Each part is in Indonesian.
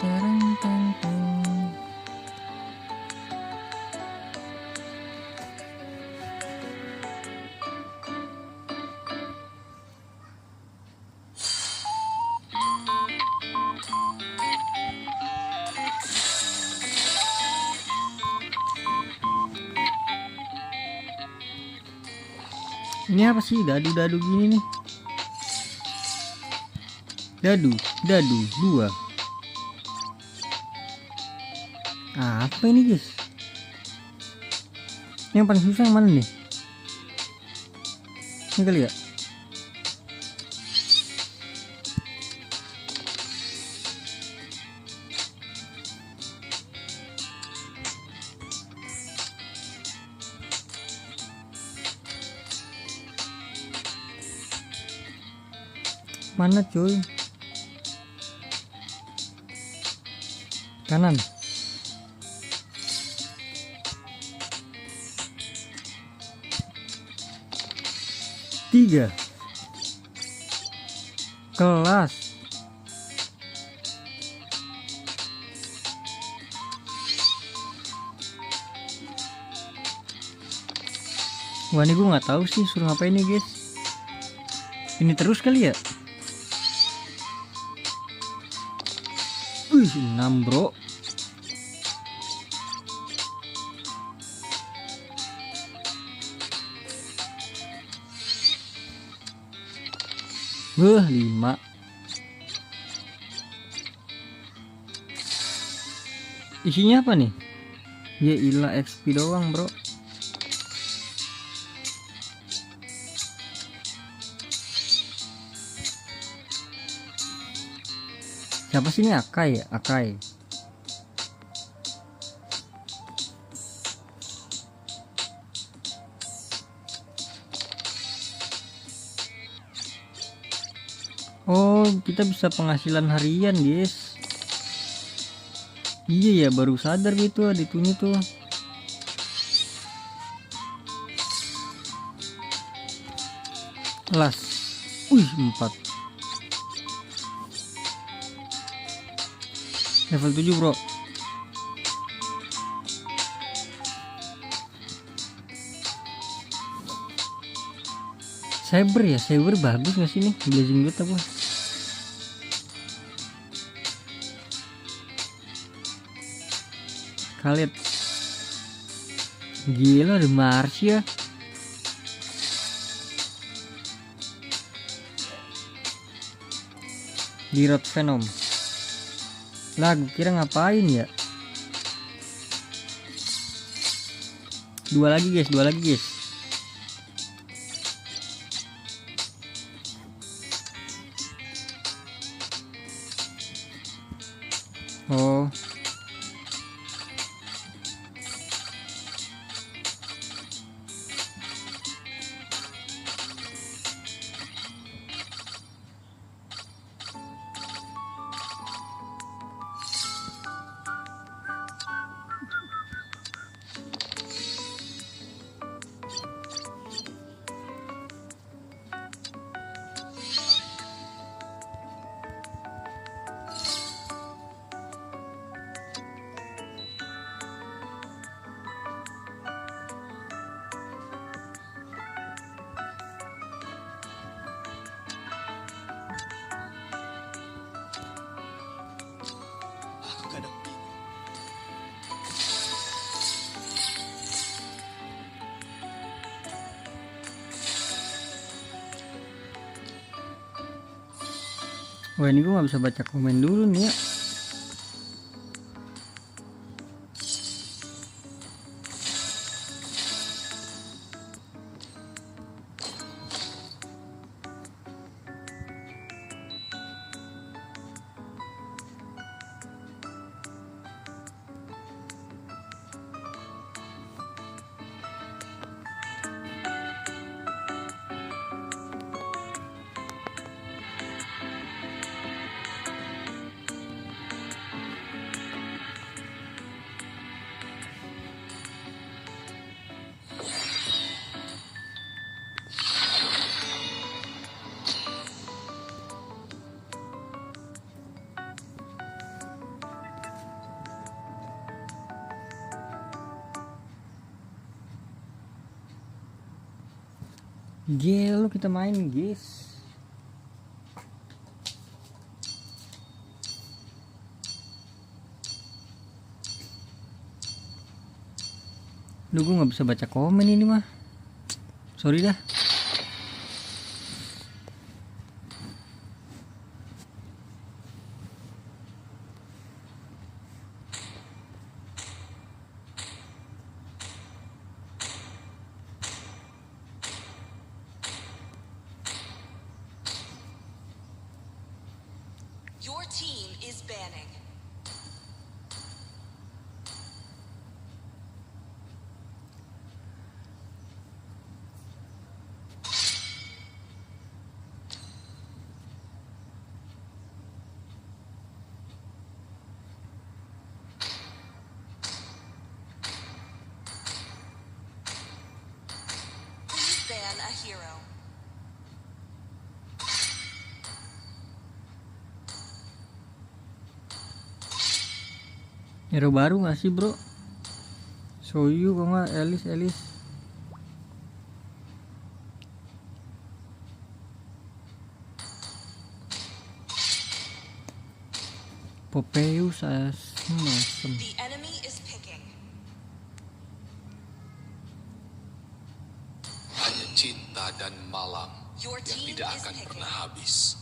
tereng, teng, teng. Ini apa sih dadu-dadu gini nih? Dadu 2. Apa ini guys? Yang paling susah yang mana nih? Ini kali ya? Mana cuy? Kanan. Tiga. Kelas. Wah, ini gue nggak tahu sih suruh ngapain nih guys. Ini terus kali ya? Wih, 6 bro. Wah, 5. Isinya apa nih? Ya ilah, XP doang bro. Siapa sih ini? Akai ya? Akai. Oh, kita bisa penghasilan harian guys. Iya ya, baru sadar gitu ada itunya tuh. Kelas. Wih, 4. Level 7 bro. Cyber ya, cyber bagus gak sih nih? Blazing Duet apa? Khalid. Gila, ada Marsha. Di Road Venom. Lah, gue kira ngapain ya? 2 lagi guys, 2 lagi guys. Oh. Wah, ini gue nggak bisa baca komen dulu nih ya. Gelo kita main guys. Duh, gue nggak bisa baca komen ini mah. Sorry dah. Your team is banning. Please ban a hero. Hero baru nggak sih bro? Soyu kok nggak Elis. Popeus asem. The enemy is picking. Hanya cinta dan malam Your yang team tidak is akan picking. pernah habis.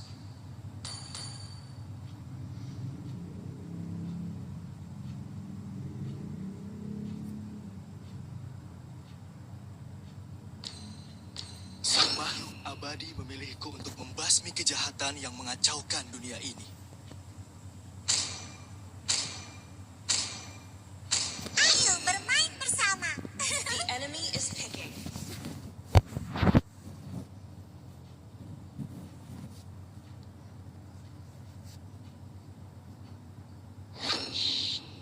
Sang makhluk abadi memilihku untuk membasmi kejahatan yang mengacaukan dunia ini. Ayo bermain bersama. The enemy is picking.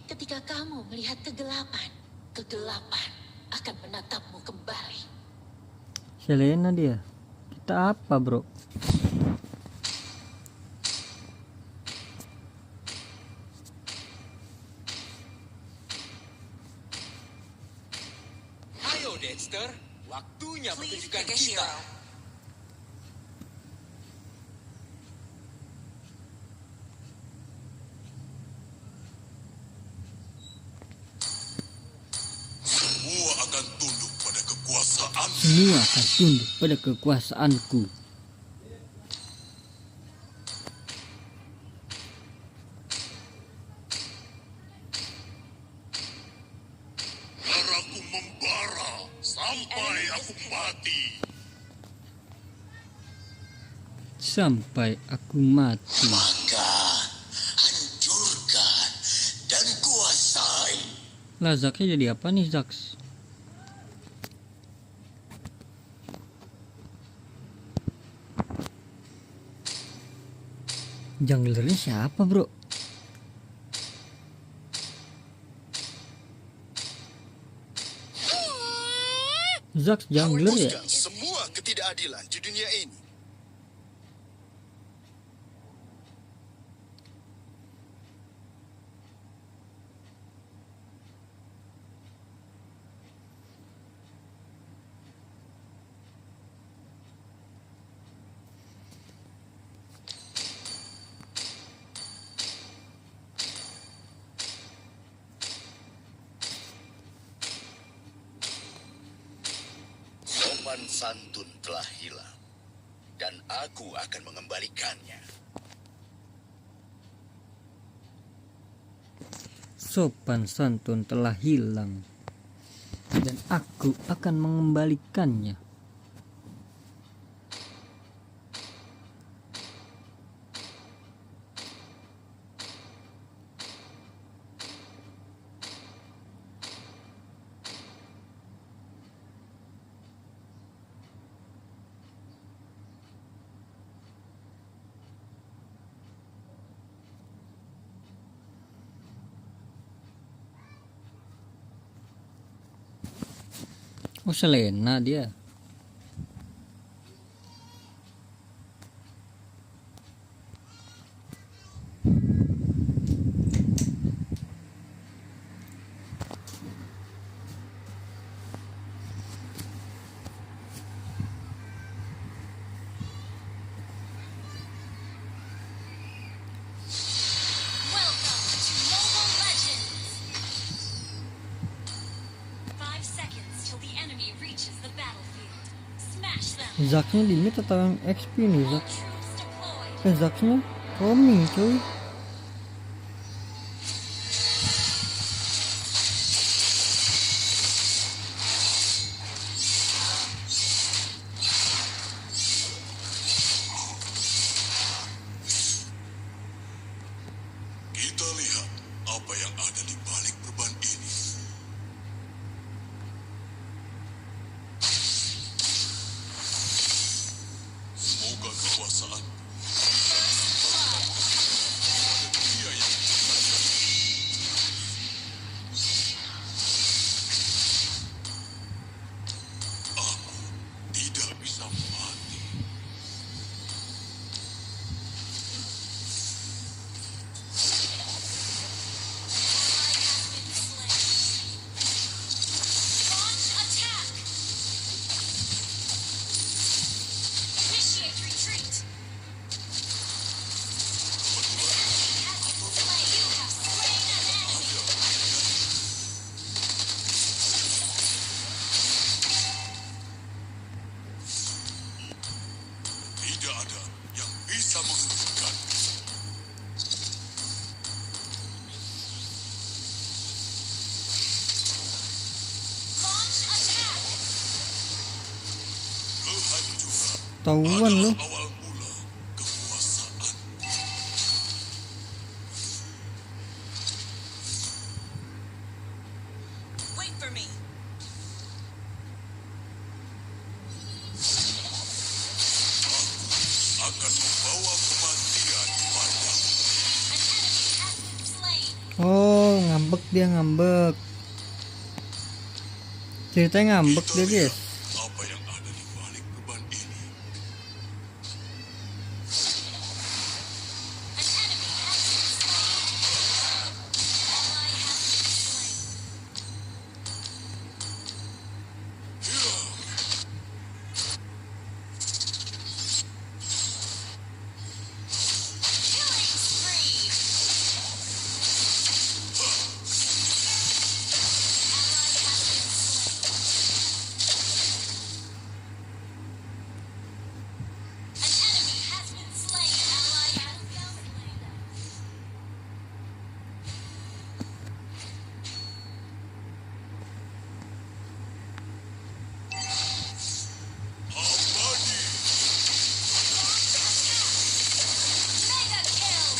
Ketika kamu melihat kegelapan, kegelapan akan menatapmu kembali. Selena dia. Kita apa bro? Ayo Dexter, waktunya Please menunjukkan pick a kita. hero. Semua akan tunduk pada kekuasaan. Semua akan tunduk pada kekuasaanku. Darahku membara sampai aku mati. Sampai aku mati. Maka hancurkan dan kuasai. Lah Zaknya jadi apa nih Zaks? Junglernya siapa bro? Zaks jungler ya? Hapuskan semua ketidakadilan di dunia ini. Sopan santun telah hilang, dan aku akan mengembalikannya. Sopan santun telah hilang dan aku akan mengembalikannya. Oh Selena dia. enemy reaches the battlefield, smash them. Zaknya di mid atau yang XP nih Zak? Troops deployed. Zaknya roaming cuy. Kita lihat apa yang ada di balik beban ini. Semoga kekuasaan dia yang aku tidak bisa mati. Launch attack. Initiate retreat. You have slain an enemy. Tidak ada yang bisa menghentikan. Launch attack. Kehancuran Tahuan lu. adalah awal mula kekuasaan. Wait for me. Akan membawa kematian padamu. An enemy has been slain. Oh, ngambek dia ngambek. Ceritanya ngambek dia guys. Apa yang ada di balik beban ini? An enemy has been slain. Ally has been slain. Killing spree. Ally has been slain. An enemy has been slain. Ally has been slain. Abadi Mega kill.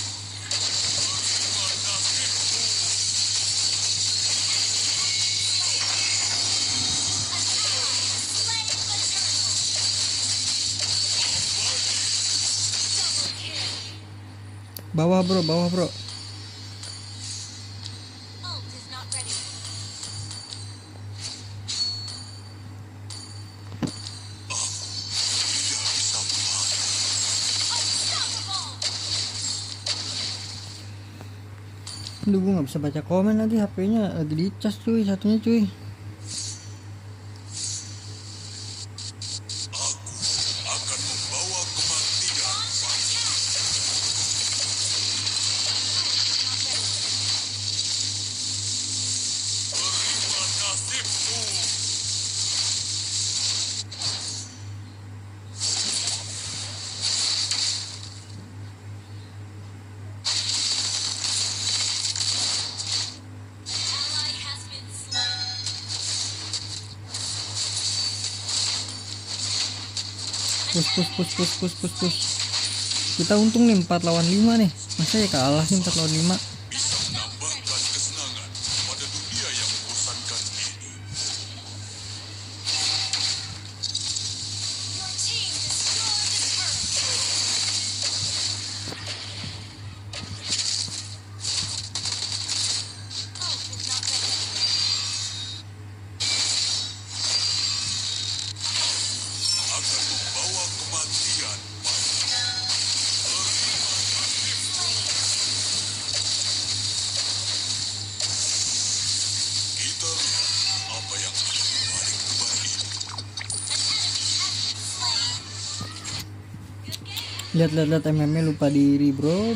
Slain the turtle. Double kill. Bawah bro, bawah bro. Ult is not ready. tidak bisa mati. Unstoppable. Aduh, gue nggak bisa baca komen lagi, HP-nya lagi dicas cuy, satunya cuy. Aku akan membawa kematian Launch attack. terima nasibmu. Ally has been slain. Push. Kita untung nih 4 lawan 5 nih. Masa ya kalah sih 4 lawan 5. Bisa menambahkan kesenangan pada dunia yang membosankan ini. Your team destroyed the turret. Ult is not ready. Akan membawa kematian padamu. Kita lihat apa yang ada di balik beban ini. Lihat MM-nya lupa diri bro.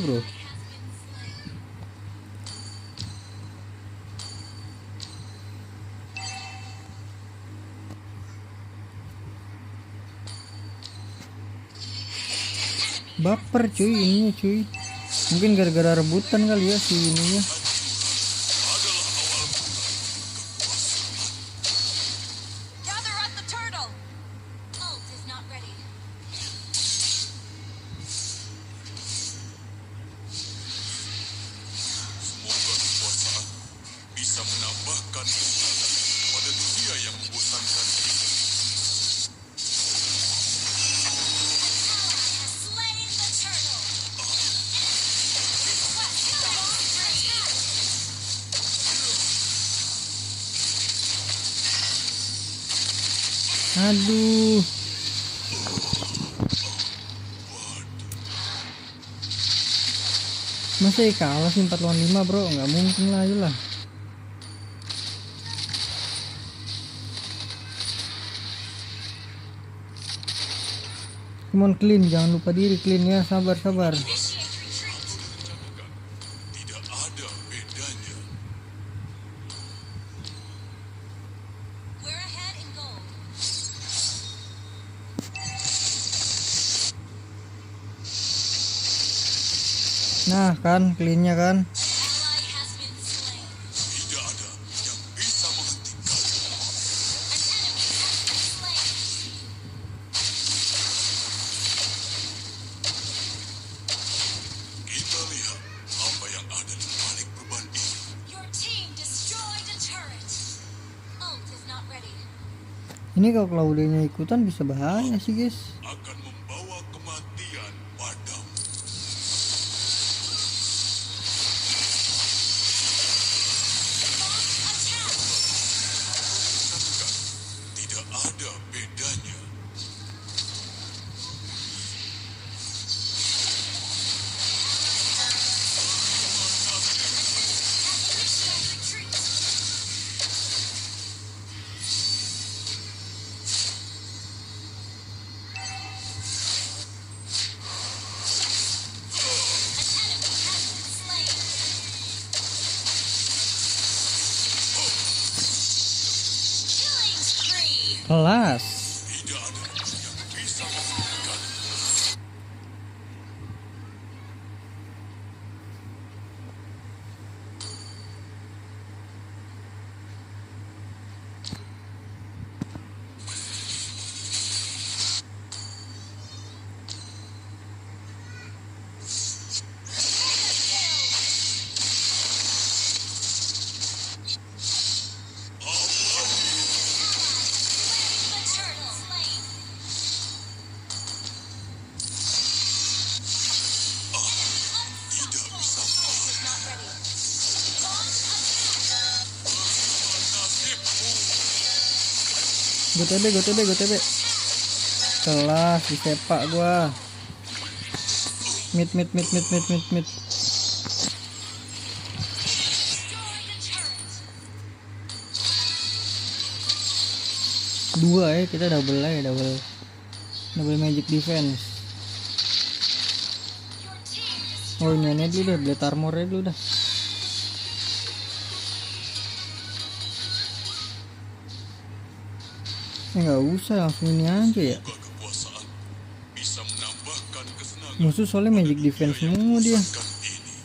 Baper cuy ininya cuy. Mungkin gara-gara rebutan kali ya si ininya. Gather at the turtle. Ult is not ready. Semoga kekuasaan bisa menambahkan kesenangan pada dunia yang membosankan ini. Has slain the turtle. Request killing spree. Aduh. Masa ya kalah sih 4 lawan 5 bro, nggak mungkin lah, ayolah. Come on clean, jangan lupa diri clean ya, sabar. Initiate retreat. Tidak ada bedanya. We're ahead in gold. Nah kan, cleannya kan. Ally has been slain. Tidak ada yang bisa menghentikan. An enemy has been slain. Kita lihat apa yang ada di balik beban ini. Your team destroyed a turret. Ult is not ready. Ini kalau Claudia-nya ikutan bisa bahaya sih guys. Akan membawa kematian padamu. Attack. Katakan, tidak ada bedanya. Initiate retreat. An enemy has been slain. Killing spree. Kelas. Tidak ada yang bisa menghentikan. The turtle slain. Tidak bisa. Ult is not ready. Nasibmu. GTB. Kelas disepak gua. Mid. Destroyed a turret. Dua ya, kita double magic defense. Your team Oh ini dulu deh, blade armornya dulu dah. Nggak usah, langsung ini aja ya. Semoga kekuasaan bisa menambahkan kesenangan. Musuh soalnya magic defense semua dia. Kan ini.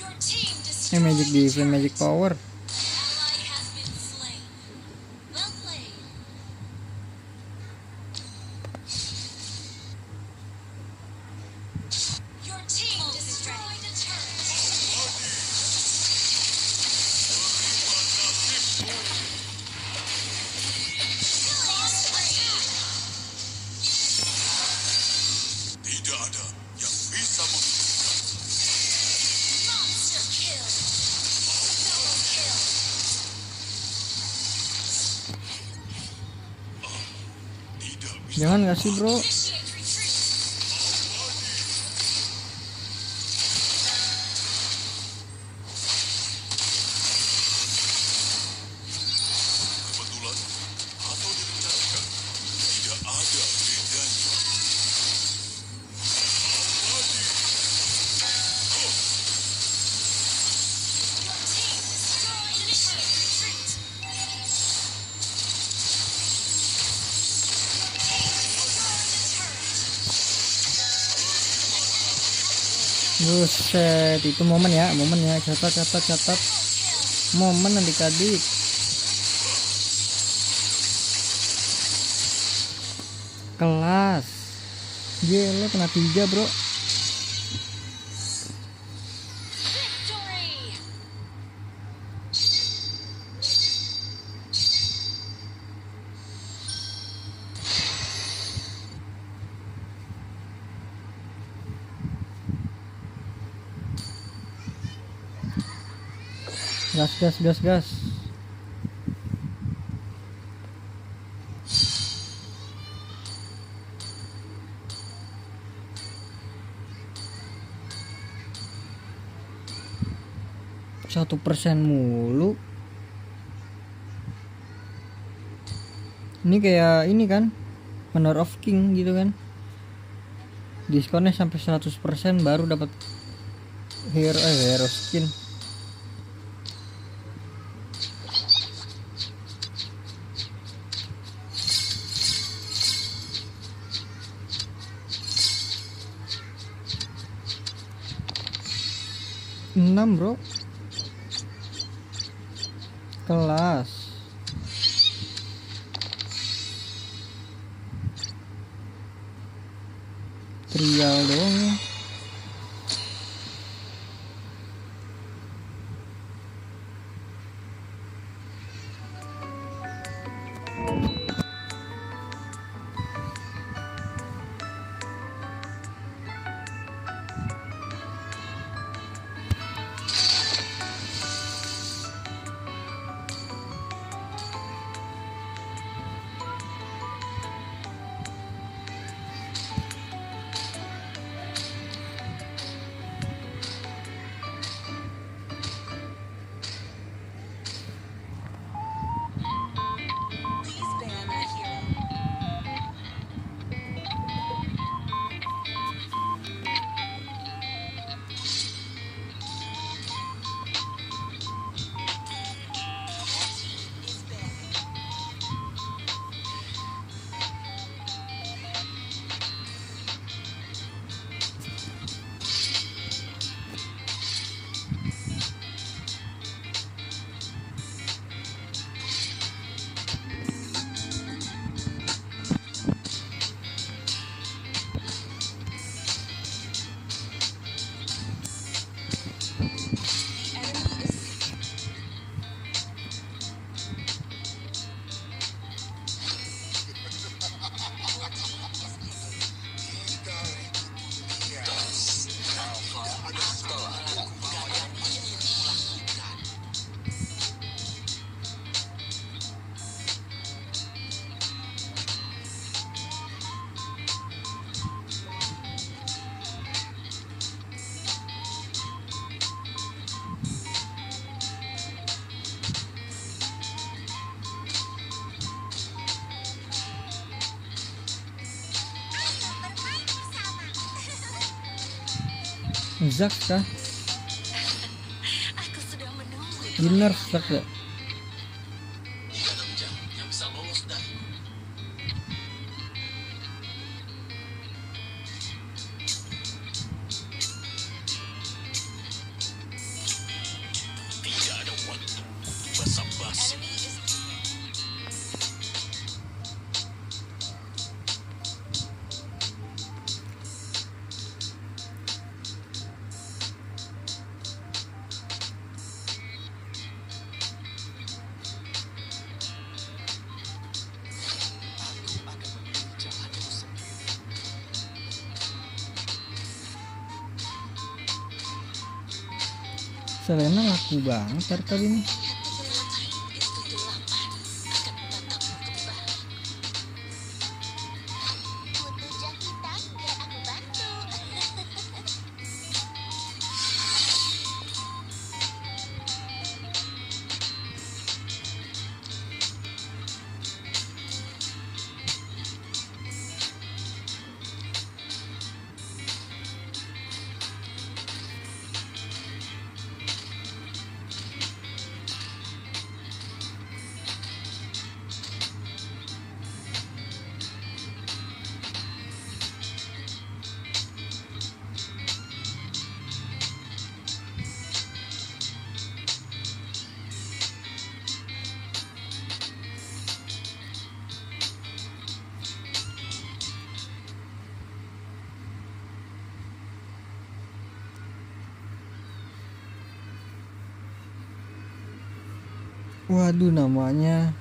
Your team destroyed Magic a defense, turret. magic power. Ally has been slain. Well played. Your team destroyed a turret. Killing spree. Tidak ada yang bisa menghentikan. Monster kill. Double kill. Tidak bisa. Jangan nggak sih bro? Initiate retreat. Kebetulan atau direncanakan. Tidak ada bedanya. Your team destroyed initiate retreat. Your team destroyed a turret. Buset, itu momen ya, catat momen adik-adik. Kelas gila, kena 3 bro. Victory! Gas. Satu persen mulu. Ini kayak ini kan, Honor of King gitu kan. Diskonnya sampai 100% baru dapat hero skin. Enam bro. Kelas. Trial doang ya. Please ban that hero. Is banned. The enemy is Zack kah? Aku sudah menunggu. Di nerf Zack ya? Tidak ada waktu basa-basi. Enemy is Selena laku banget dari tadi nih. Itu kegelapan akan menatapmu kembali. Butuh jam hitam biar aku bantu. Waduh, namanya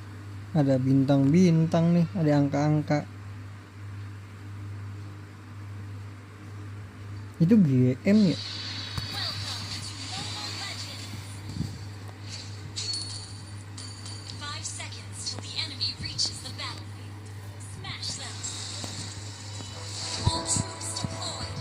ada bintang-bintang nih, ada angka-angka. Itu GM ya? Welcome to Mobile Legends. 5 seconds till the enemy reaches the battlefield. Smash them. All troops deployed.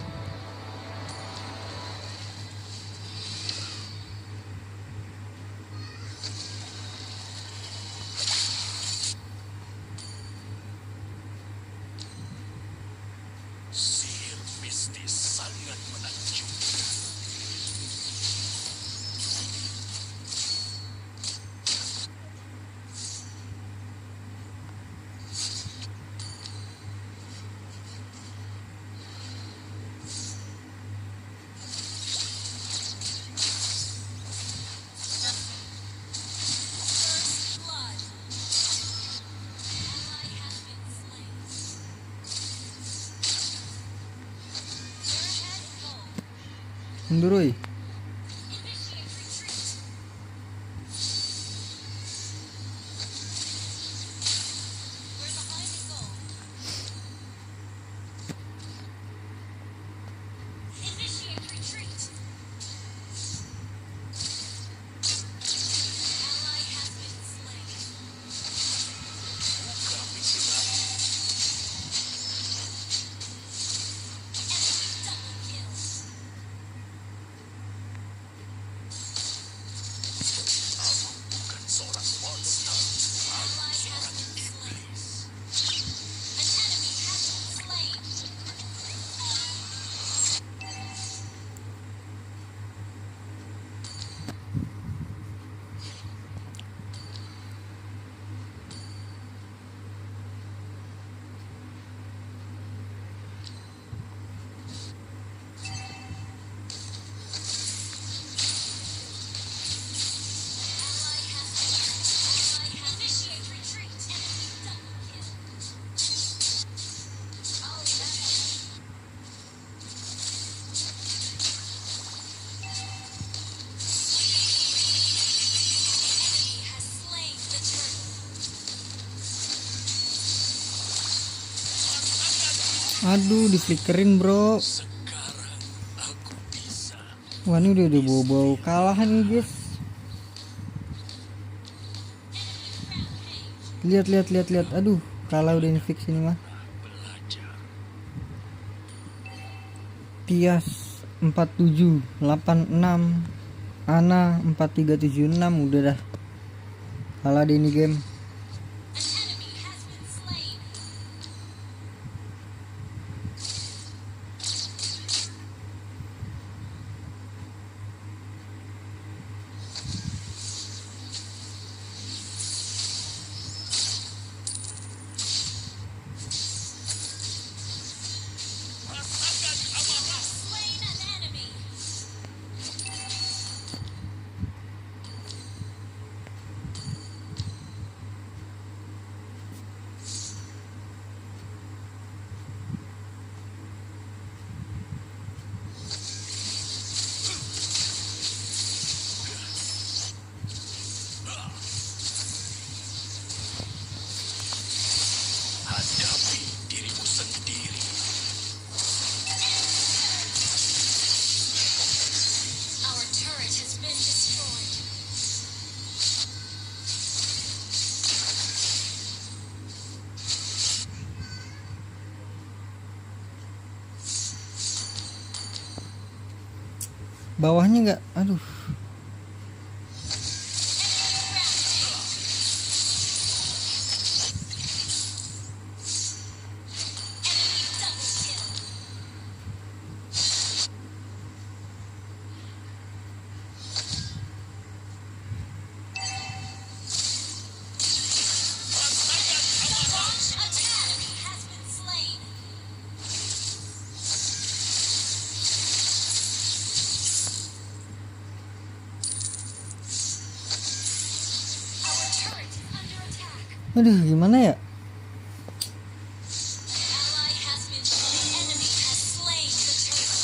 Sihir mistis sangat menakjubkan. First blood. Ally has been slain. Your head full. Mundur woi. Initiate retreat. We're behind the goal. Initiate retreat. Ally has been slain. Buka pikiran. Enemy double kill. Aku bukan seorang monster. Aku Ally has seorang been slain. iblis. An enemy has been slain. Initiate retreat. Enemy double kill. All right. Enemy has slain the turtle. Aduh, di flickerin bro. Sekarang aku bisa. Wah, ini udah bau-bau kalah nih guys. Lihat. Aduh, kalah udah ini fix ini mah. Belajar. Tias 4786, Ana 4376, udah dah. Kalah di ini game. An enemy has been slain. Slain an enemy. Hadapi dirimu sendiri. Our turret has been destroyed. Bawahnya nggak, aduh. Enemy double kill. Launch attack. Enemy has been slain. Our turret is under attack. Aduh, gimana ya? Ally has been slain. Enemy has slain the turtle.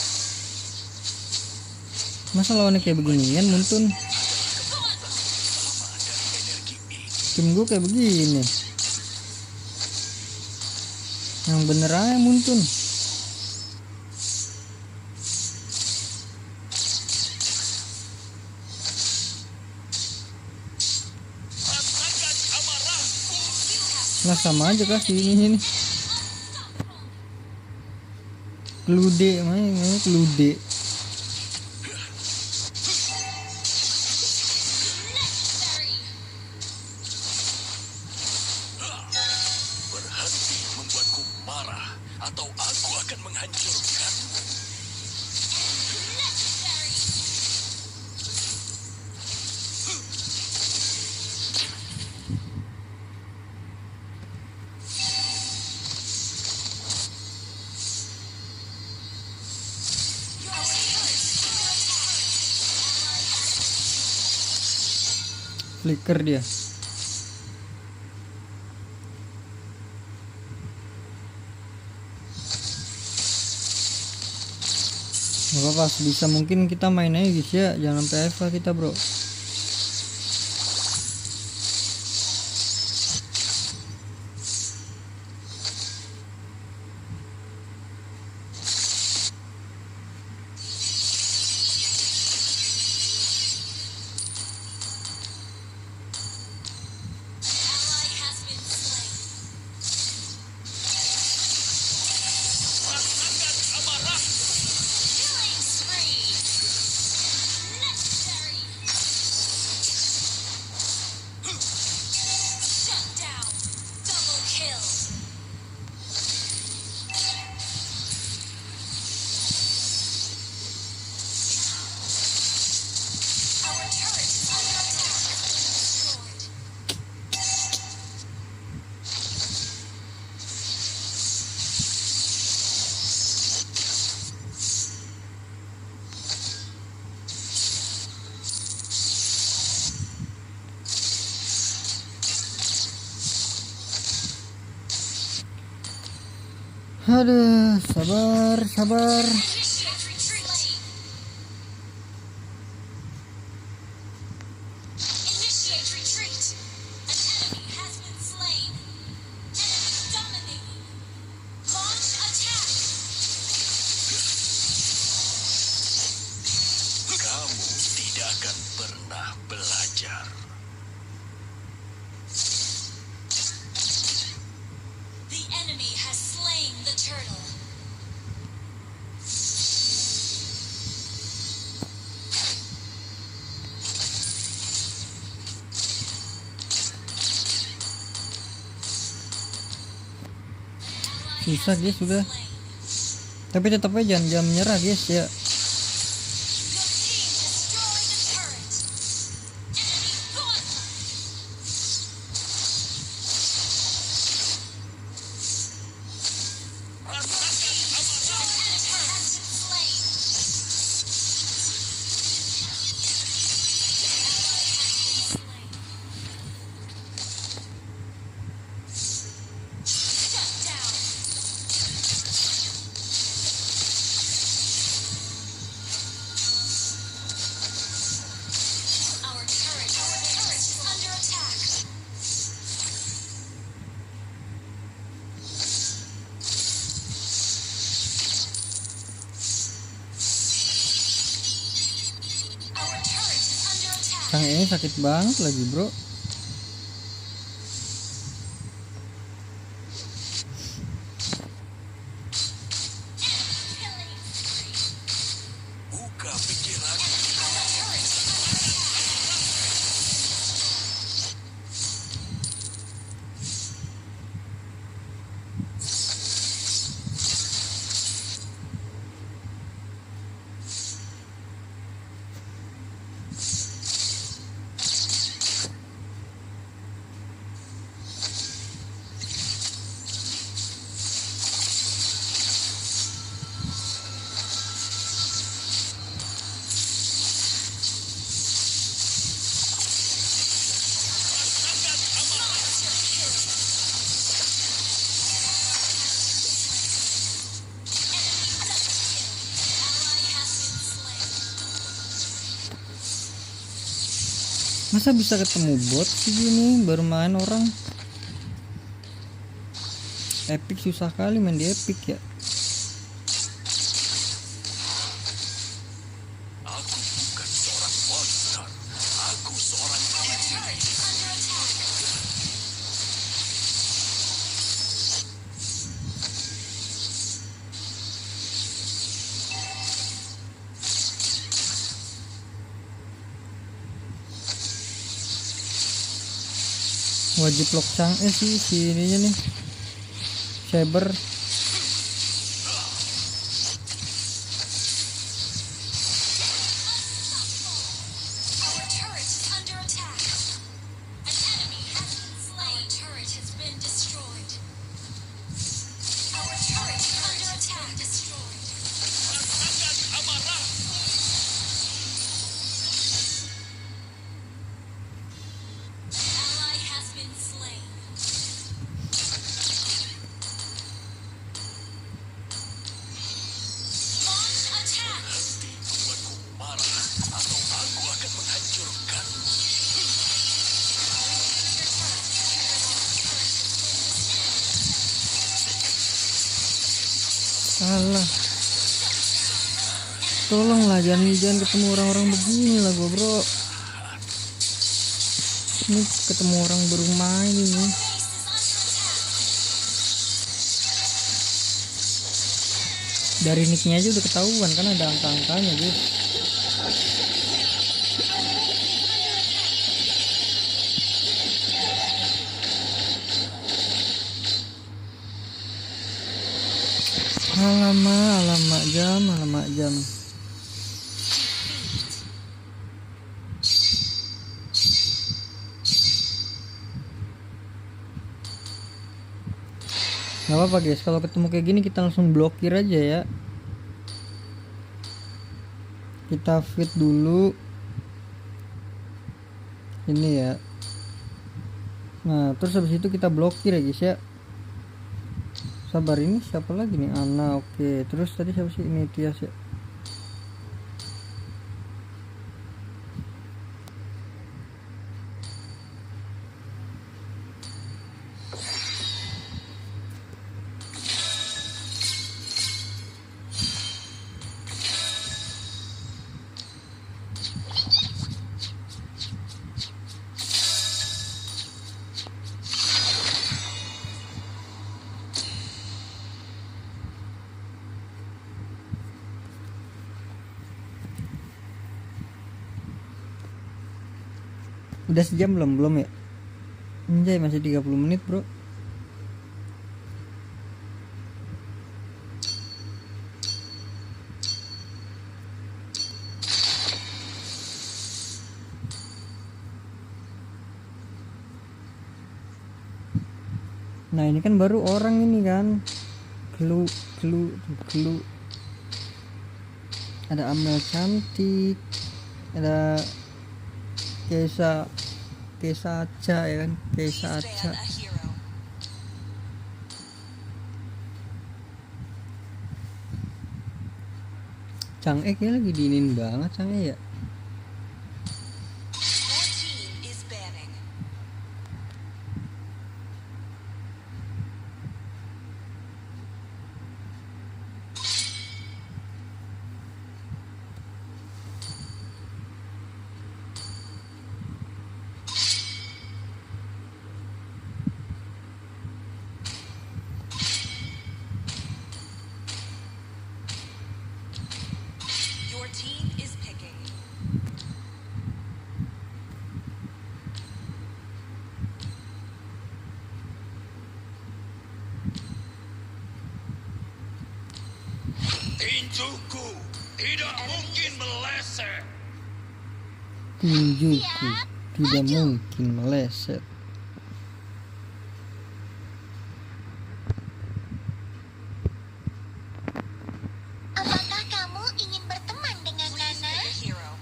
Masa lawannya kayak beginian muntun? Sama dari energi Tim gue kayak begini. Yang bener aja muntun. Rasakan amarahku. Nah sama aja kasih ini nih. Kelude, mainnya kelude. Berhenti membuatku marah, atau aku akan menghancurkanmu. Flicker dia. Gak apa-apa, bisa mungkin kita main aja guys ya, jangan sampai FK kita bro. Ally has been slain. Rasakan amarahku. Killing spree. Necessary. Shut down. Double kill. Our turret is under attack. Destroyed. Aduh, sabar, sabar. Initiate retreat. Initiate retreat. An enemy has been slain. Enemy dominating. Launch attack. Kamu tidak akan pernah belajar. The enemy has slain the turtle. Susah guys sudah. Slain. Tapi tetap aja jangan menyerah guys ya. Your team destroyed a turret. Enemy gauntlet. Rasakan amarahku. Your enemy has been slain. Shut down. Our turret is under attack. Our turret is under attack. Sang ini sakit banget lagi bro. Killing spree. Buka pikiran. Our turret is under attack. Masa bisa ketemu bot sih gini baru main orang. Epic susah kali main di Epic ya. Aku bukan seorang monster. Aku seorang iblis. Wajib lock Chang'e sih si ininya nih. Saber. Our turret is under attack. An enemy has been slain. Our turret has been destroyed. Our turret is under attack. Destroyed. Rasakan amarah. Ally has been slain. Launch attack. Nanti buatku marah atau aku akan menghancurkan. Alah. Tolonglah jangan ketemu orang-orang begini lah gua, bro. Ini ketemu orang baru main ini. Dari nicknya aja udah ketahuan kan ada angka-angkanya guys. Alamak jam. Gak apa-apa guys, kalau ketemu kayak gini kita langsung blokir aja ya. Kita fit dulu ini ya. Nah terus habis itu kita blokir ya guys ya. Sabar, ini siapa lagi nih? Ana, oke. Terus tadi siapa sih? Ini Tias ya. Udah sejam belum ya? Anjay, masih 30 menit bro. Nah ini kan baru orang ini kan. Clue. Ada Amel cantik. Ada Kesa Aca ya kan, Kesa Aca. Chang'e kayaknya lagi diinin banget Chang'e ya. Your team is banning. Your team is picking. Tinjuku tidak mungkin meleset. Tinjuku tidak mungkin meleset. Apakah kamu ingin berteman dengan Please Nana? pick a hero.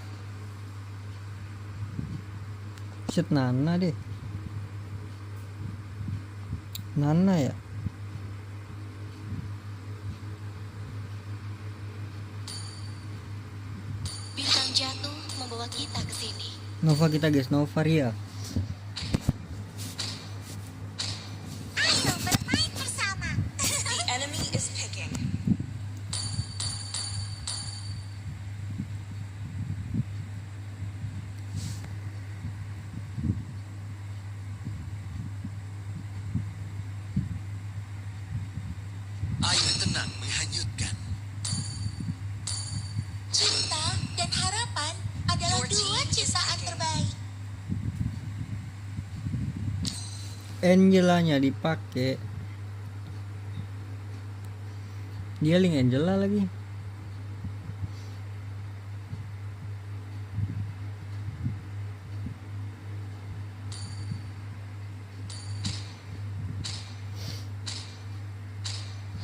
Set Nana deh. Nana ya. Bintang jatuh membawa kita ke sini. Nova kita guys, Nova Ria. Ayo bermain bersama. The enemy is picking. Air tenang menghanyutkan. Cinta dan harapan adalah Your dua team is ciptaan picking. terbaik. Angelanya dipakai. Dia link Angela lagi.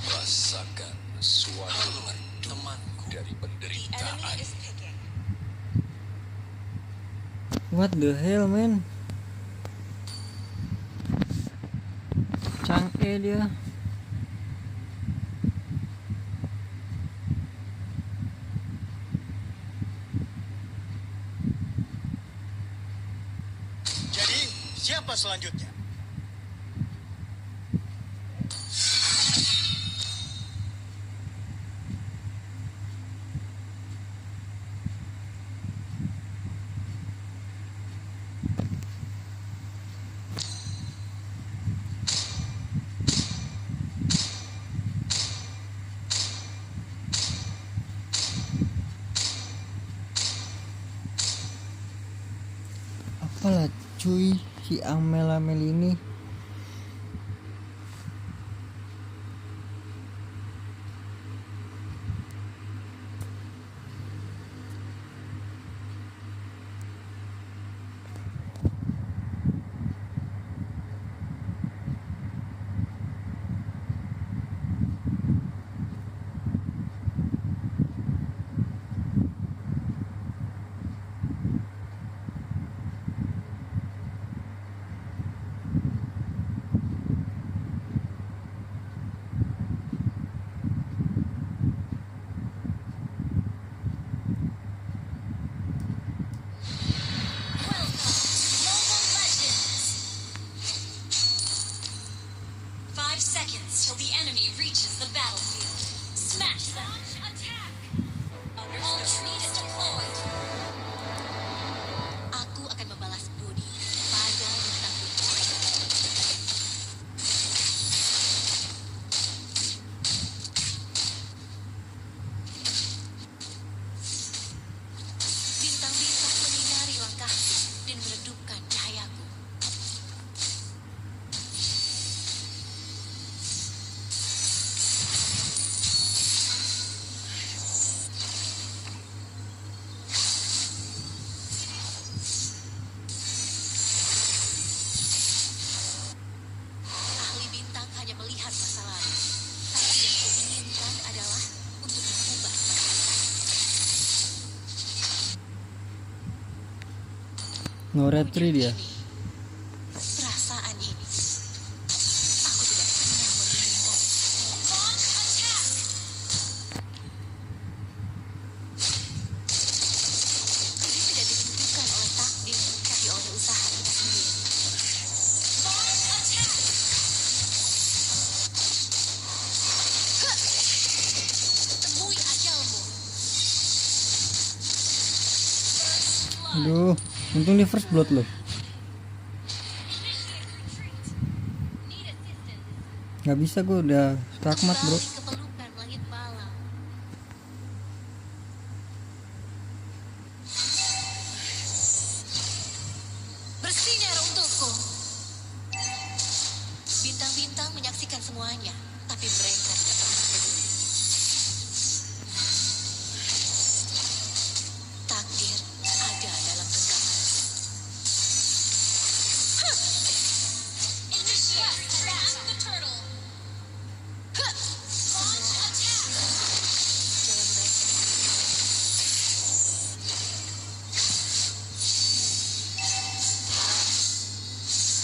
Rasakan suatu temanku dari The enemy penderitaan. is picking. What the hell man? Chang'e dia. Jadi, siapa selanjutnya? Apalah cuy si Amel ini. Welcome to Mobile Legends. 5 seconds till the enemy reaches the battlefield. Smash them. Attack. Ultimate is deployed. Aku akan membalas budi pada bintang bintang. Bintang-bintang menyinari langkahku dan meredupkan cahayaku. Ahli bintang hanya melihat masa lalu, tapi yang kuinginkan adalah untuk mengubah masa depan. No retry dia. Perasaan ini, aku tidak pernah menginginkan. Launch attack. Ini tidak ditentukan oleh takdir, tapi oleh usaha kita sendiri. Launch attack. Temui ajalmu. Aduh, untung di first blood loh. Initiate retreat. Need assistance. Gak bisa, gue udah skakmat bro. Kembali ke pelukan langit malam. Bersinar untukku. Bintang-bintang menyaksikan semuanya, tapi mereka tidak pernah peduli. Takdir ada dalam genggaman. Initiate attack the turtle. Launch attack. Jalan mereka.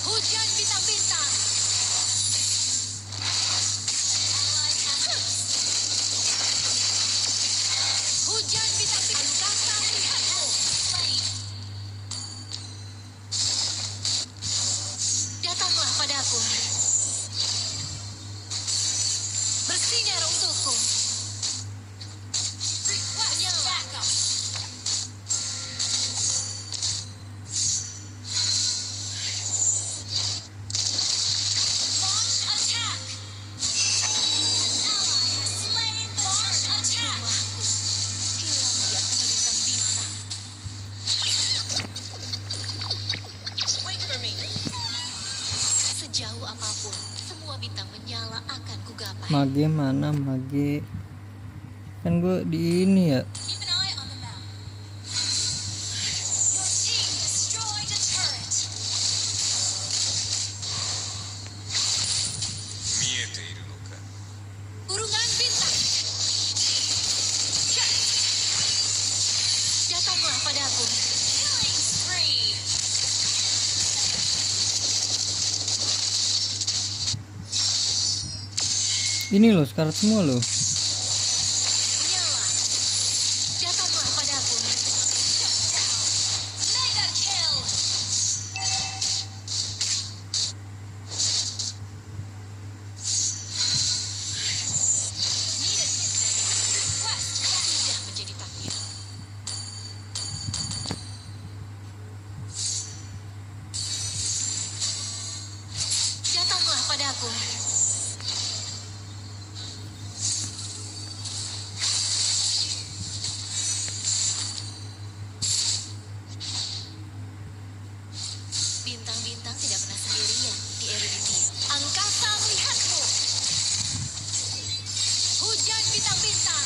Hujan bintang-bintang. gapai. Mage mana mage? Kan gue di ini ya. Keep an eye on the map. Your team destroyed a turret. 見えているのか。 Urungan bintang, datanglah padaku. Killing spree. Ini loh sekarat semua loh. Menyala, datanglah padaku. Mega kill. Need assistance. Request Sudah menjadi takdir. Datanglah padaku. Bintang-bintang tidak pernah sendirian di Eredivisie. Angkasa melihatmu. Hujan bintang-bintang.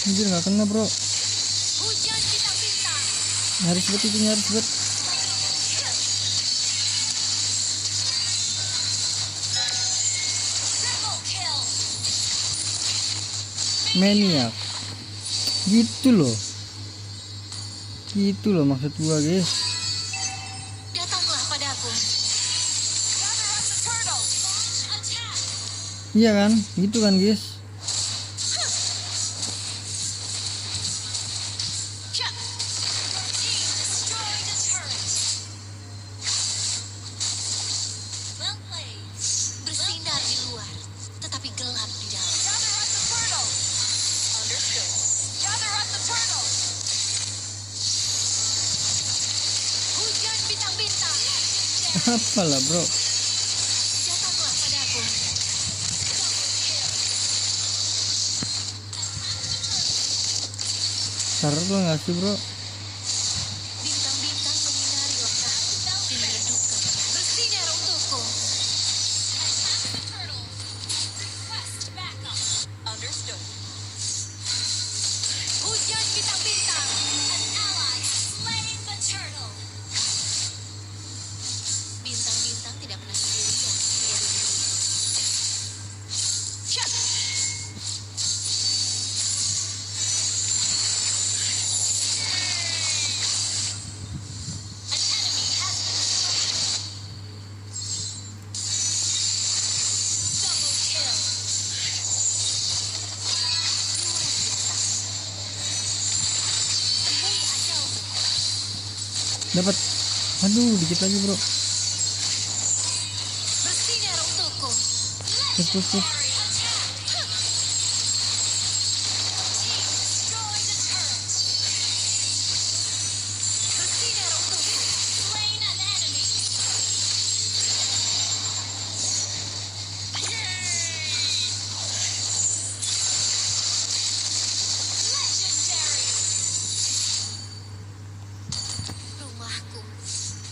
Anjir nggak kena bro. Hujan bintang-bintang. Nyaris bet itu nyaris bet. triple kill. Maniak. Gitu loh. Gitu loh maksud gua guys. Datanglah padaku. Gather up the turtle. Launch attack. Iya kan? Gitu kan guys. Cak. Team destroyed a turret. Well played. Bersinar di luar, tetapi gelap di dalam. Gather up the turtle. Understood. Gather up the turtle. Hujan bintang-bintang. Apalah bro. Datanglah padaku. Turtle nggak sih bro? Bintang-bintang menyinari langkahku dan meredupkan. Bersinar untukku. Turtle. Request backup. Understood. Hujan bintang-bintang. An ally has slain the turtle. Bintang-bintang tidak pernah sendirian di Eredivisie. Cak. An enemy has been slain. Double kill. Temui ajalmu. Dapat. Aduh dikit lagi bro. Bersinar untukku. Push push push. Destroyed a turret. Bersinar untukku. Slain an enemy. Legendary. Rumahku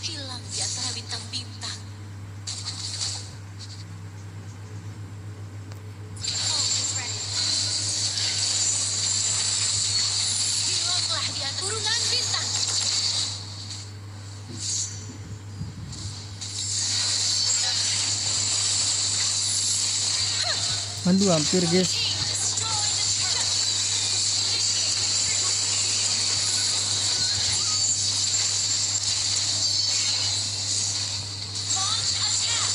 hilang di antara bintang-bintang. Ult is ready. Hilanglah di antara urungan bintang. Aduh hampir guys. Team destroyed a turret. Launch attack.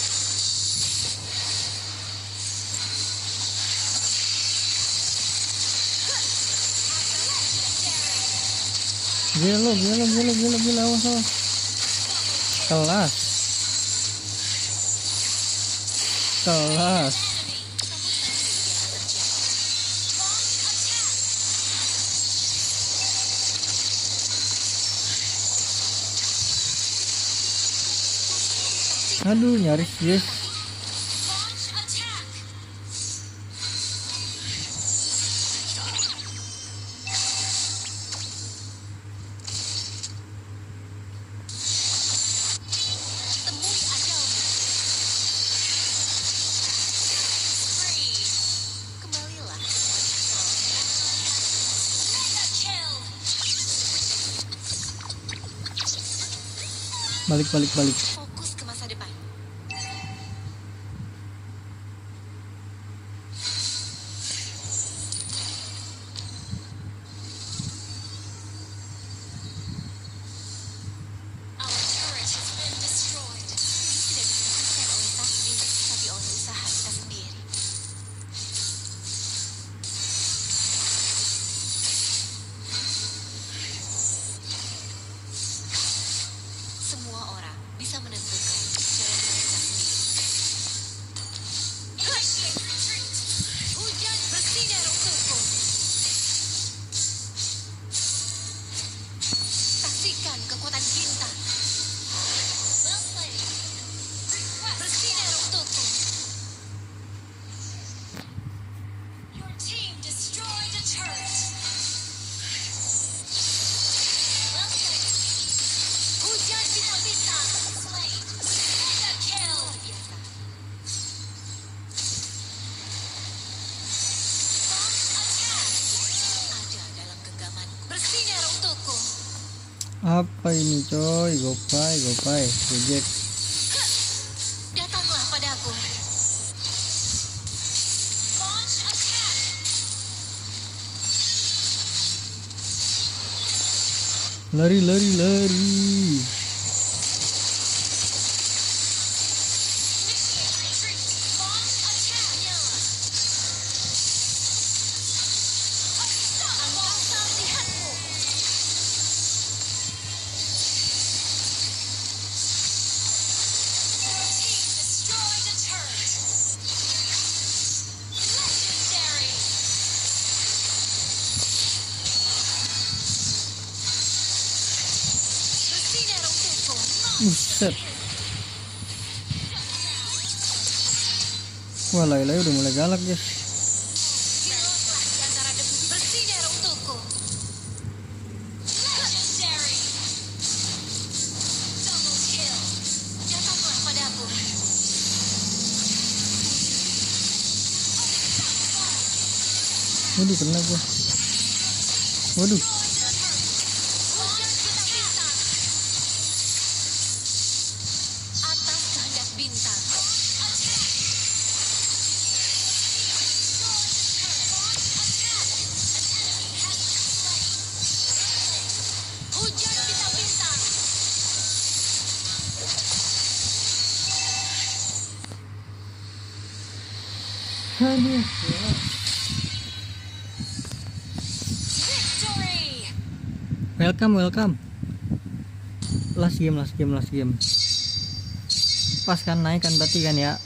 Legendary. Gila awas awas. Kelas. Kelas. Enemy. Launch attack. Aduh nyaris guys. Launch attack. Balik. Fokus ke masa depan. Our turret has been destroyed. Ini tidak ditentukan oleh takdir, tapi oleh usaha kita sendiri. Semua orang bisa menentukan jalan mereka sendiri. Initiate retreat. Hujan bersinar untukku. Saksikan kekuatan bintang Well played. Request bersinar untukku. your team destroyed a turret. Well played. Hujan bintang-bintang. Slain. Mega kill. Luar biasa. Attack. Ada dalam genggamanku. Bersinar untukku. Apa ini coy? Gopai. Reject. Datanglah padaku. Launch attack. Lari. Initiate retreat. Launch attack. Angkasa lihatmu. Your team destroyed a turret. Legendary. Bersinar untukku. Buset. Wah, Layla udah mulai galak, guys. Hilanglah di antara debu. Bersinar untukku. Legendary. Double kill. Datanglah padaku. Waduh, kena gua. Waduh. Hujan bintang-bintang. Atas kehendak bintang. Hujan bintang-bintang. Aduh. Victory. Welcome. Last game. Pas kan naik kan berarti kan ya.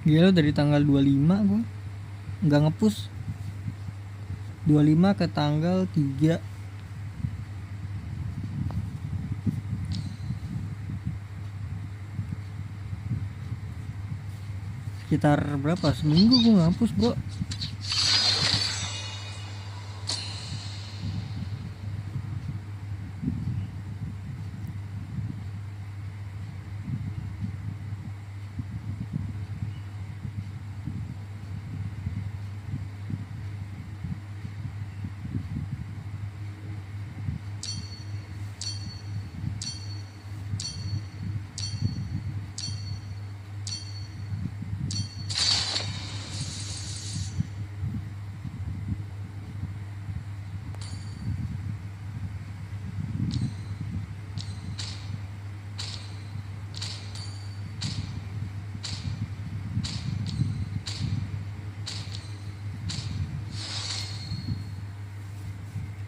Gila dari tanggal 25 gua nggak ngepush. 25 ke tanggal 3. Sekitar berapa? Seminggu gua nggak hapus, bro.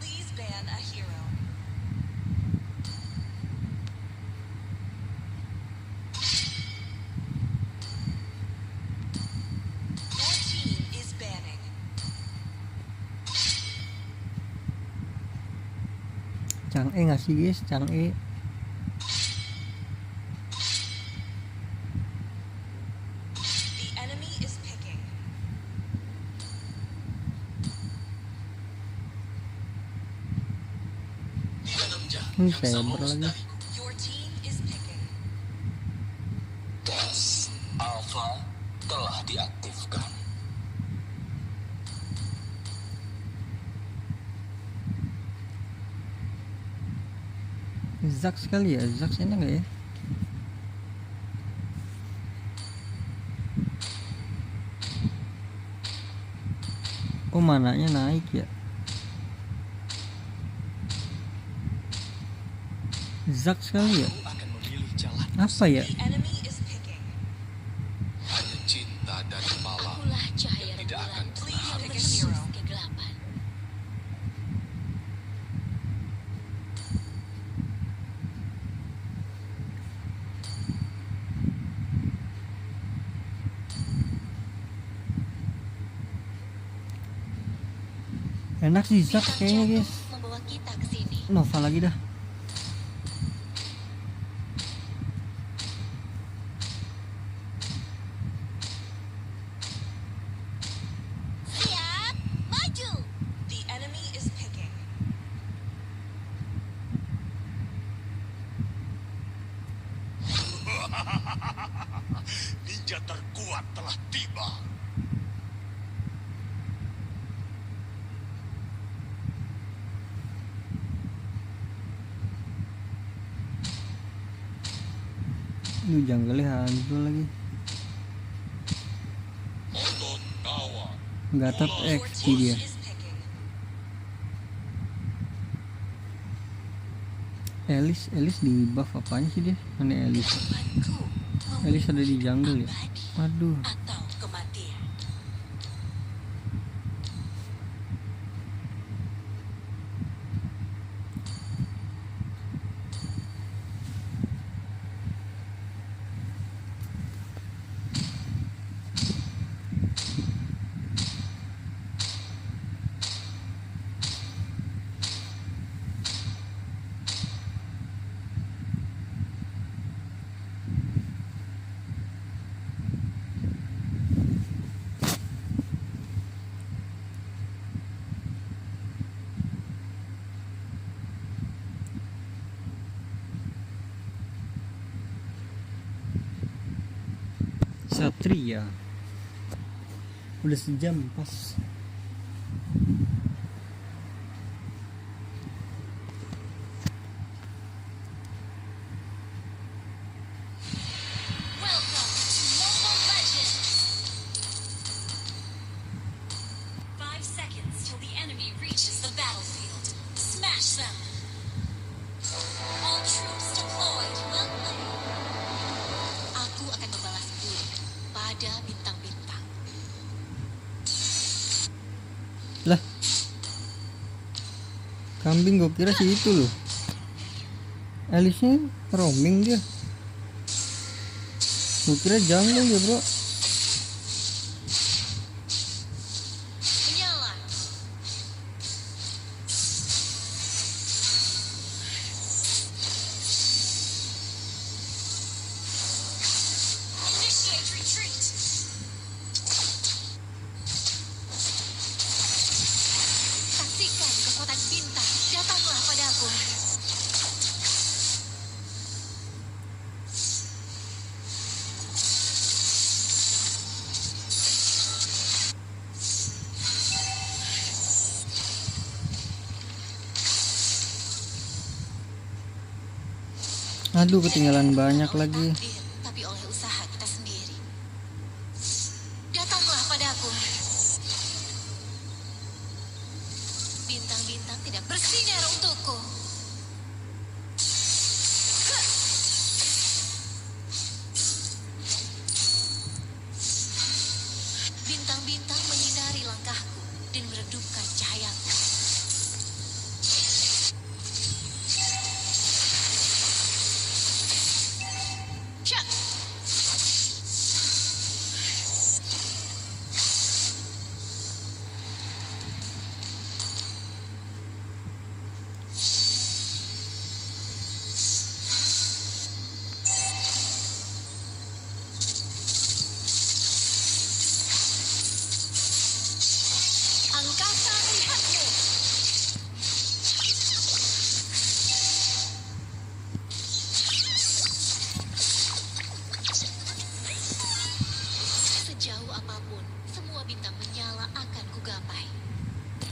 Please ban a hero. Your team is banning. Chang'e ngasih guys, Chang'e. The enemy is picking. Saber lagi. Your team is picking. Tes Alpha telah diaktifkan. Zax sekali ya, Zax enak gak ya? Oh, mananya naik ya. Zax sekali ya. Aku akan memilih jalan. Apa ya? The enemy is picking. Hanya cinta dan malam Akulah cahaya yang tidak akan rembulan pernah yang habis. menembus kegelapan. Enak sih Zax Bintang kayaknya jatuh guys. membawa kita ke sini. Nova lagi dah. Siap, maju. The enemy is picking. ninja terkuat telah tiba. Lu jungle-nya hancur lagi. Otot kawan. Gatot Your XP team dia. is picking. Elis di buff apanya sih dia? Mana Elis? Temanku, Elis ada di jungle ya? abadi Waduh. atau kematian. Satria. Udah sejam pas. Welcome to Mobile Legends. 5 seconds till the enemy reaches the battlefield. Smash them. All troops deployed. Well played. Aku akan membalas budi pada bintang-bintang. Lah. Kambing gue kira sih itu loh. Elisnya roaming dia. Gue kira jungle dia bro. Menyala. Initiate retreat. Saksikan kekuatan bintang. Datanglah padaku. Aduh ketinggalan banyak Oleh lagi. takdir, tapi oleh usaha kita sendiri. Datanglah padaku. Bintang-bintang tidak bersinar untukku. Bintang-bintang menyinari langkahku dan meredupkan cahayaku. Syak!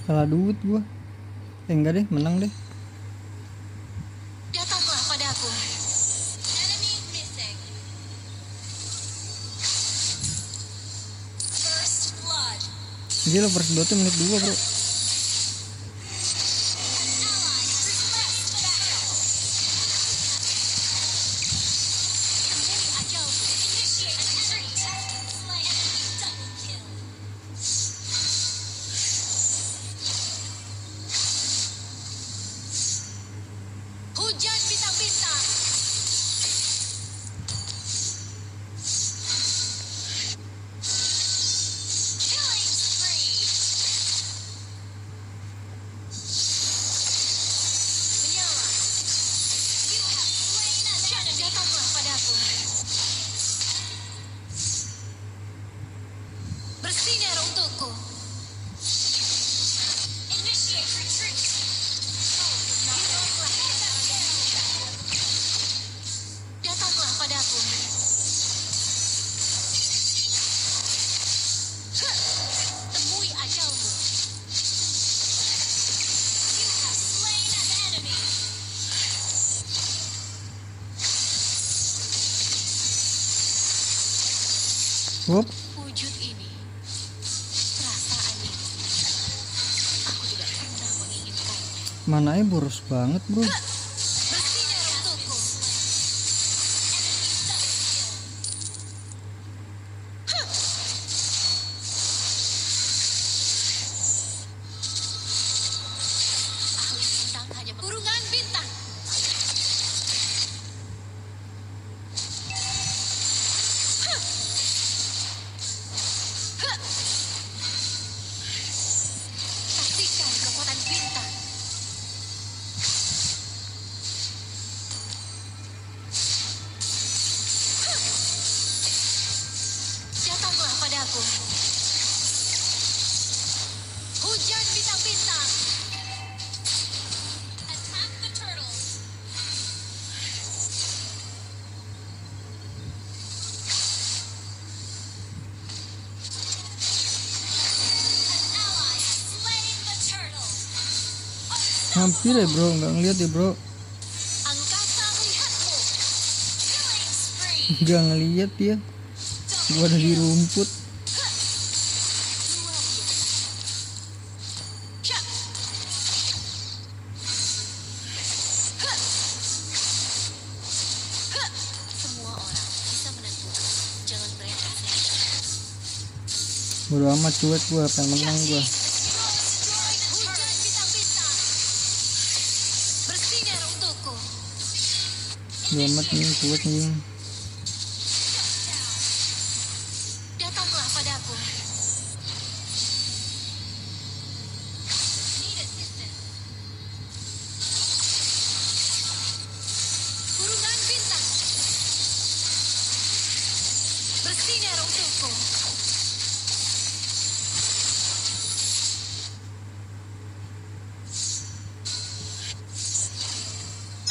Kalah duit gua. Enggak deh, menang deh. Datanglah padaku. Enemy missing. First blood. Gila first bloodnya menit 2 bro. Hujan bintang-bintang. Killing spree. Menyala. You have slain an enemy. Datanglah padaku. Bersinar untukku. Initiate retreat. Datanglah padaku. Temui ajalmu. You have slain an enemy. Wop, Wujud ini. Perasaan ini. Aku tidak pernah menginginkannya. mananya boros banget bro. Bersinar untukku. Ahli bintang hanya kurungan bintang. Saksikan kekuatan bintang. Datanglah padaku. Hujan bintang-bintang. Attack the turtle. Ally has slain the turtle. Hampir ya bro, nggak ngeliat ya bro. Angkasa melihatmu. Killing spree. Nggak ngeliat dia. Gua ada di rumput. Luar biasa. Syak. Semua orang bisa menentukan jalan mereka sendiri. Bodo amat, cuek gua, pengen menang gua. Hujan bintang-bintang. Bersinar untukku. Bodo amat nih, cuek nih. Datanglah padaku. Need assistance. Kurungan bintang. Bersinar untukku.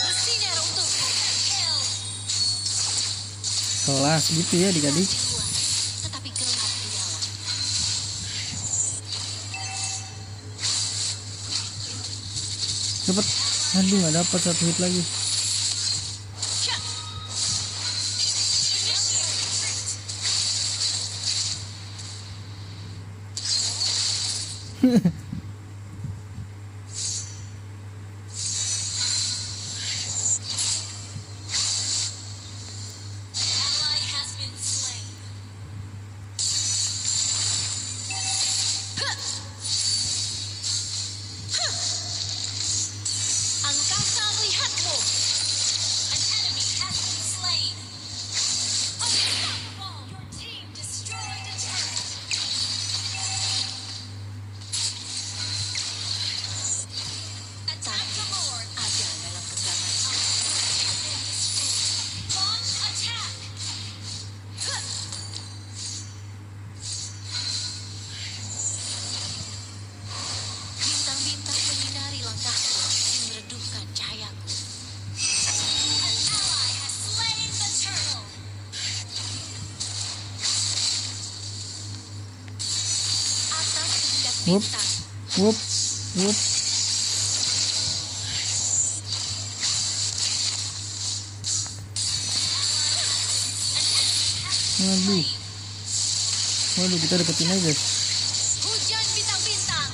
Bersinar untukku. Kill. Kelas gitu ya adik-adik. Di luar, tetapi gelap di dalam. Cepet. Aduh nggak dapat satu hit lagi. Syak. Ally has been slain. Angkasa melihatmu. An enemy has been slain. Unstoppable. Your team destroyed a turret. Attack the Lord. Ada dalam genggaman. Launch attack. Bintang-bintang menyinari langkahku dan meredupkan cahayaku. An ally has slain the turtle. Atas kehendak Wup. bintang, Wup, wup. Waduh. Waduh, kita deketin aja, guys. Hujan bintang-bintang.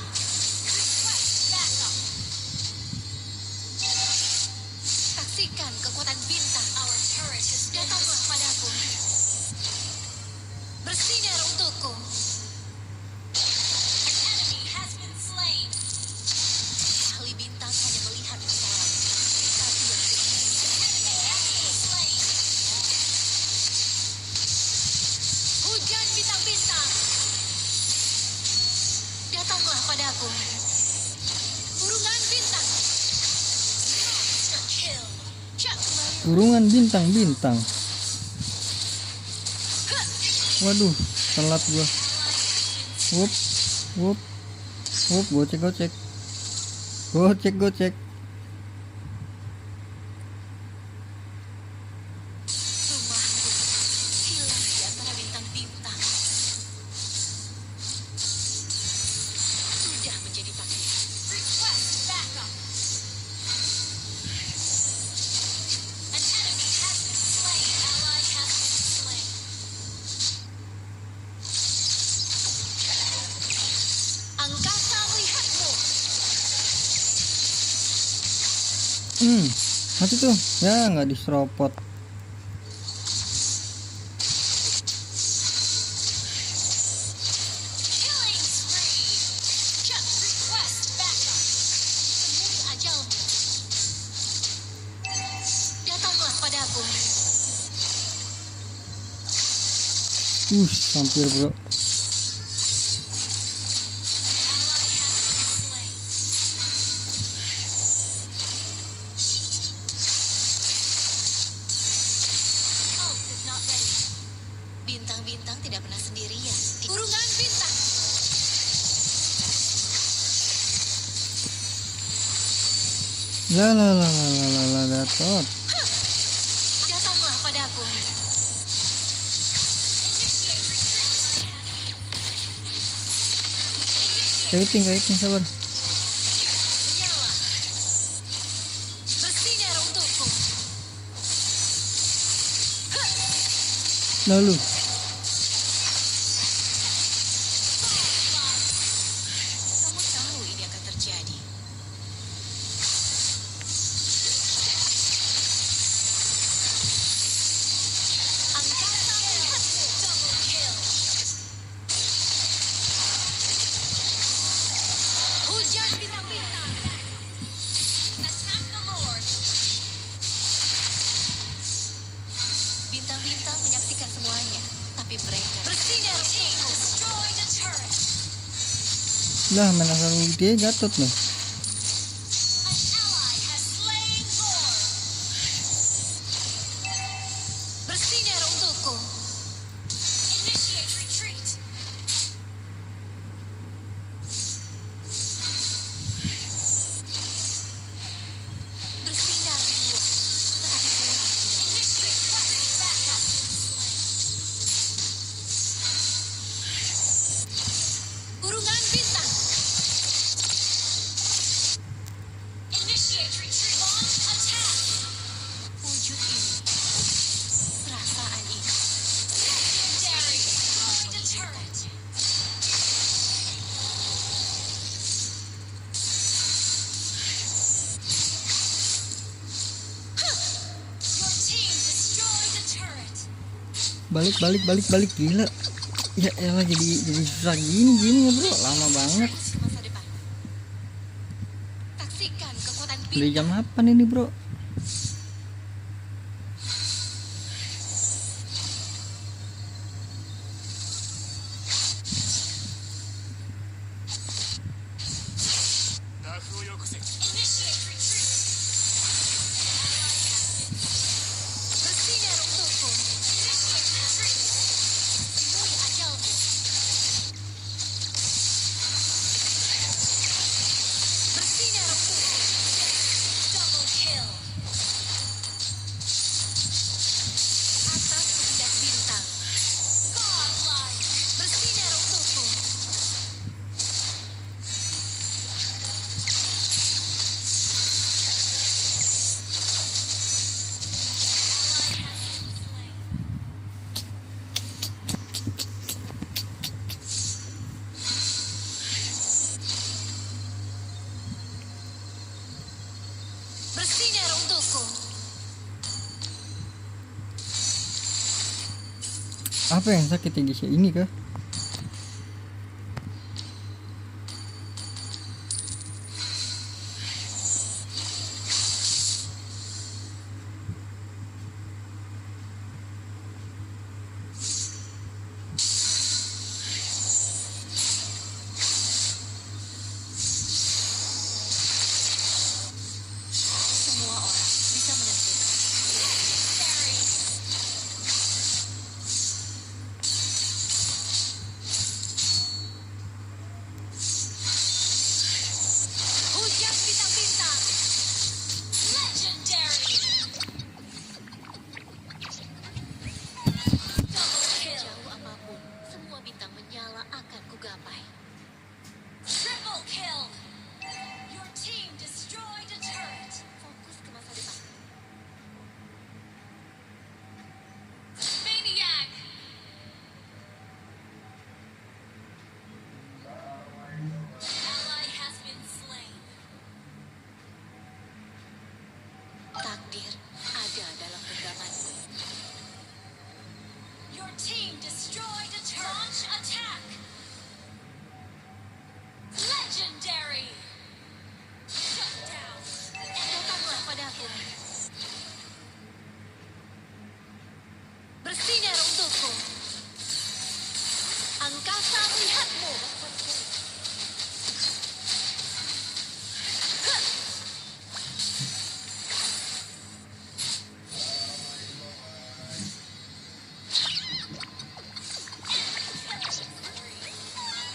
Request backup. Saksikan kekuatan bintang. Our turret has been Datanglah padaku. Bersinar untukku. An enemy has been slain. Ahli bintang hanya melihat kesalahan, tapi yang Slain. hujan bintang-bintang. Datanglah padaku. Kurungan bintang. Monster kill. Cak kembali. Kurungan bintang-bintang. Waduh, telat gua. Wup, wup, wup, gocek. Rumahku hilang di antara bintang-bintang. Sudah menjadi takdir. Request backup. An enemy has been slain. Ally has been slain. Angkasa melihatmu. Mati tuh. Ya, nggak diseropot. Killing spree. Cak Request backup. temui ajalmu. Datanglah padaku. Hampir, bro. Ally has been slain. Ult is not ready. Bintang-bintang tidak pernah sendirian. Kurungan bintang. La datot. Datanglah padaku. Kaiting, sabar. Menyala. Bersinar untukku. Lalu. Kamu tahu ini akan terjadi. Angkasa melihatmu. Double kill. Hujan bintang-bintang. Attack the Lord. Bintang-bintang menyaksikan semuanya, tapi mereka bersinar Team untukku. destroy the turret. Lah, mana kalau dia gatot nih. An ally has slain Lord. Bersinar untukku. Initiate retreat. Bersinar di luar, tetapi gelap. Initiate request backup. Kurungan bintang. Initiate retreat. Launch attack. Wujud ini. Perasaan ini. Legendary. Destroy the turret. Your team destroyed the turret. Balik gila. Ya elah, jadi susah gini ya, bro. Lama banget. Ke masa depan. Saksikan kekuatan Dari bintang. jam 8 ini, bro. Initiate retreat. Bersinar untukku. Initiate retreat. Temui ajalmu. Bersinar untukku. Double kill. Atas kehendak bintang. Godlike. Bersinar untukku. Apa yang sakit ya guys ya? Ini kah? Semua orang bisa menentukan. Hujan bintang-bintang. Legendary. Double kill. Jauh apapun, semua bintang menyala akan kugapai. Triple kill. Your team destroyed a turret. Fokus ke masa depan. Maniac. Ally has been slain. Takdir ada dalam genggamanku. Your team destroyed a turret. Launch attack. Legendary. Shut down. Datanglah padaku. Bersinar untukku. Angkasa melihatmu.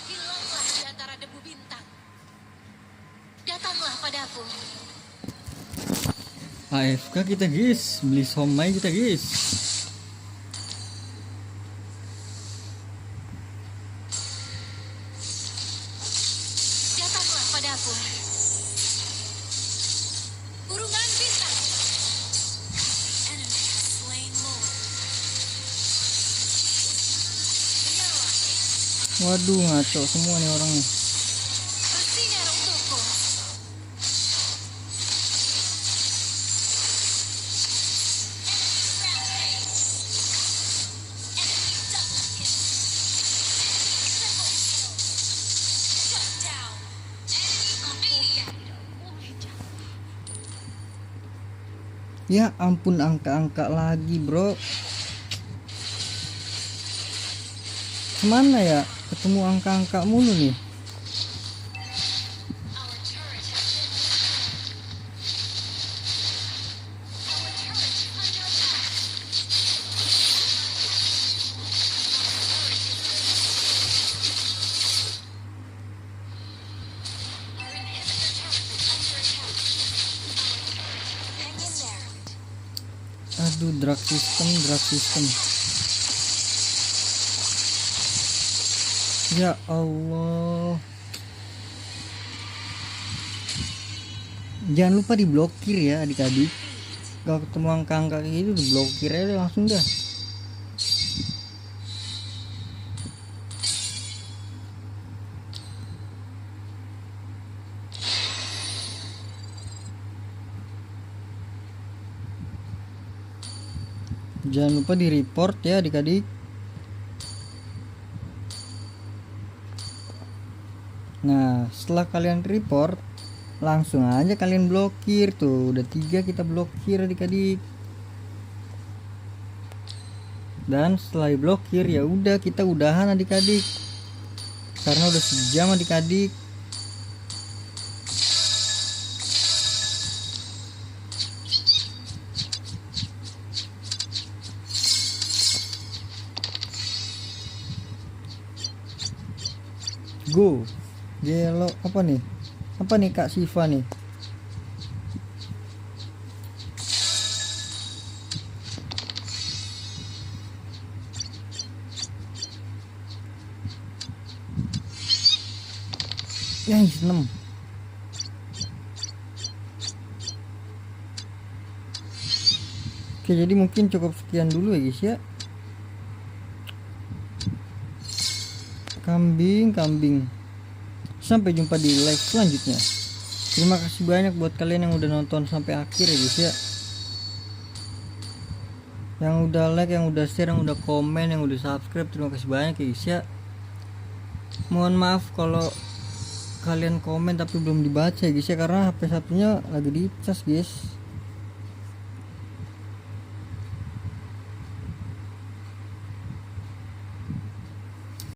Hilanglah di antara debu bintang. Datanglah padaku. AFK kita guys, beli somai kita guys. Datanglah padaku. Urungan bintang. Enemy has slain Lord. Menyala. Waduh, ngaco semua nih orangnya. Bersinar untukku. Rampage. Enemy double kill. Triple kill. Shut down. Enemy maniac. Ya ampun, angka-angka lagi bro. Kemana ya? Ketemu angka-angka mulu nih. Our turret has been destroyed. Our turret is under attack. Our inhibitor turret is under attack. Hang in there. Aduh, drag system. Ya Allah. Jangan lupa diblokir ya adik-adik. Kalau ketemu angka-angka kayak gitu diblokir aja langsung dah. Jangan lupa di report ya adik-adik. Nah, setelah kalian report, langsung aja kalian blokir tuh. Udah 3 kita blokir adik-adik. Dan setelah diblokir ya udah kita udahan adik-adik. Karena udah sejam adik-adik. Go. Gelo apa nih? Apa nih Kak Siva nih? Guys, 6. Oke, jadi mungkin cukup sekian dulu ya guys ya. Kambing. Sampai jumpa di live selanjutnya. Terima kasih banyak buat kalian yang udah nonton sampai akhir ya guys ya. Yang udah like, yang udah share, yang udah komen, yang udah subscribe, terima kasih banyak ya guys ya. Mohon maaf kalau kalian komen tapi belum dibaca ya guys ya, karena HP satunya lagi dicas guys.